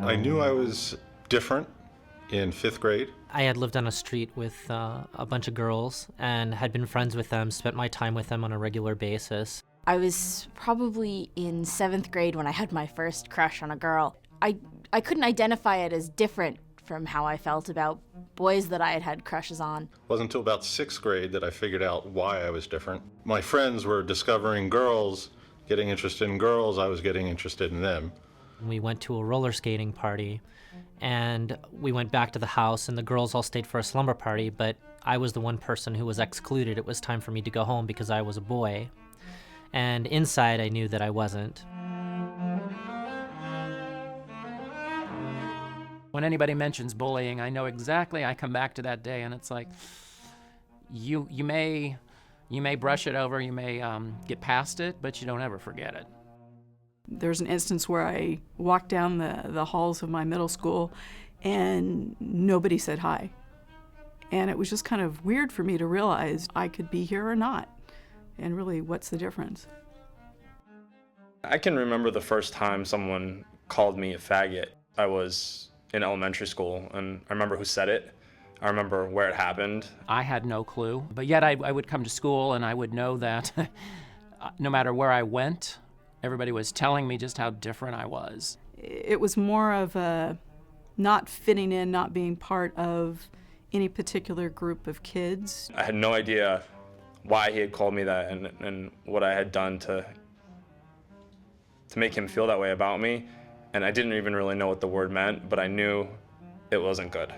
I knew I was different in 5th grade. I had lived on a street with a bunch of girls and had been friends with them, spent my time with them on a regular basis. I was probably in 7th grade when I had my first crush on a girl. I couldn't identify it as different from how I felt about boys that I had had crushes on. It wasn't until about 6th grade that I figured out why I was different. My friends were discovering girls, getting interested in girls. I was getting interested in them. We went to a roller skating party, and we went back to the house, and the girls all stayed for a slumber party, but I was the one person who was excluded. It was time for me to go home because I was a boy. And inside, I knew that I wasn't. When anybody mentions bullying, I know exactly, I come back to that day and it's like, you may brush it over, you may get past it, but you don't ever forget it. There's an instance where I walked down the halls of my middle school and nobody said hi. And it was just kind of weird for me to realize I could be here or not. And really, what's the difference? I can remember the first time someone called me a faggot. I was in elementary school, and I remember who said it. I remember where it happened. I had no clue, but yet I would come to school and I would know that no matter where I went, everybody was telling me just how different I was. It was more of a not fitting in, not being part of any particular group of kids. I had no idea why he had called me that and what I had done to make him feel that way about me. And I didn't even really know what the word meant, but I knew it wasn't good.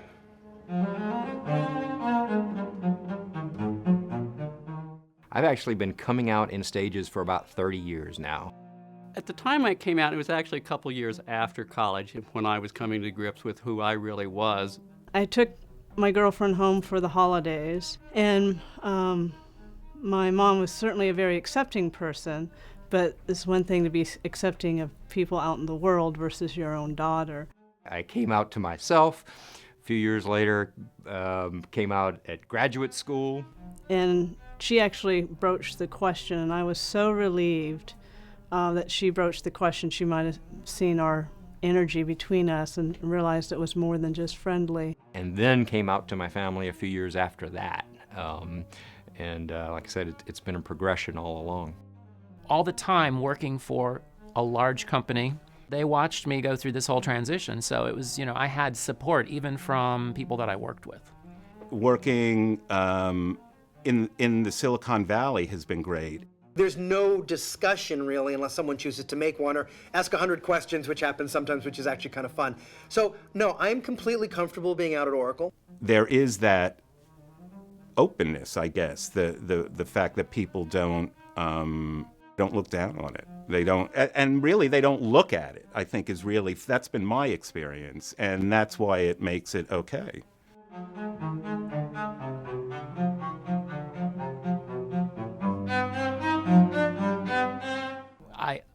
I've actually been coming out in stages for about 30 years now. At the time I came out, it was actually a couple years after college when I was coming to grips with who I really was. I took my girlfriend home for the holidays, and my mom was certainly a very accepting person, but it's one thing to be accepting of people out in the world versus your own daughter. I came out to myself. A few years later, came out at graduate school. And she actually broached the question, and I was so relieved that she broached the question. She might have seen our energy between us and realized it was more than just friendly. And then came out to my family a few years after that. Like I said, it's been a progression all along. All the time working for a large company, they watched me go through this whole transition. So it was, I had support even from people that I worked with. Working in the Silicon Valley has been great. There's no discussion really unless someone chooses to make one or ask 100 questions, which happens sometimes, which is actually kind of fun. So no, I'm completely comfortable being out at Oracle. There is that openness, I guess, the fact that people don't look down on it. They don't, and really they don't look at it, I think that's been my experience, and that's why it makes it okay.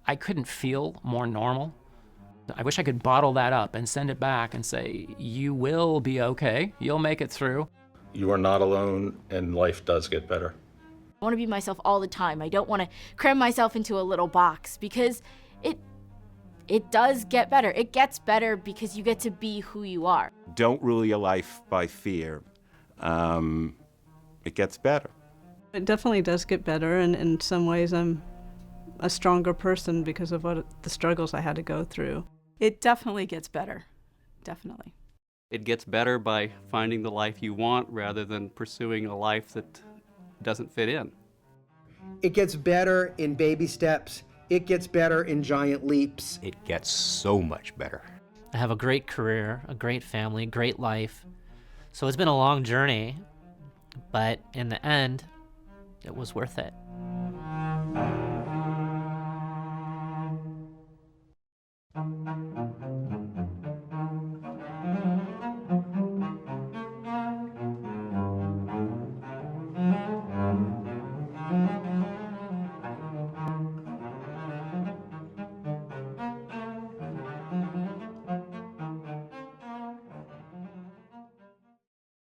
I couldn't feel more normal. I wish I could bottle that up and send it back and say, you will be okay, you'll make it through. You are not alone, and life does get better. I want to be myself all the time. I don't want to cram myself into a little box because it does get better. It gets better because you get to be who you are. Don't rule your life by fear. It gets better. It definitely does get better, and in some ways I'm a stronger person because of the struggles I had to go through. It definitely gets better, definitely. It gets better by finding the life you want rather than pursuing a life that doesn't fit in. It gets better in baby steps. It gets better in giant leaps. It gets so much better. I have a great career, a great family, great life. So it's been a long journey, but in the end, it was worth it.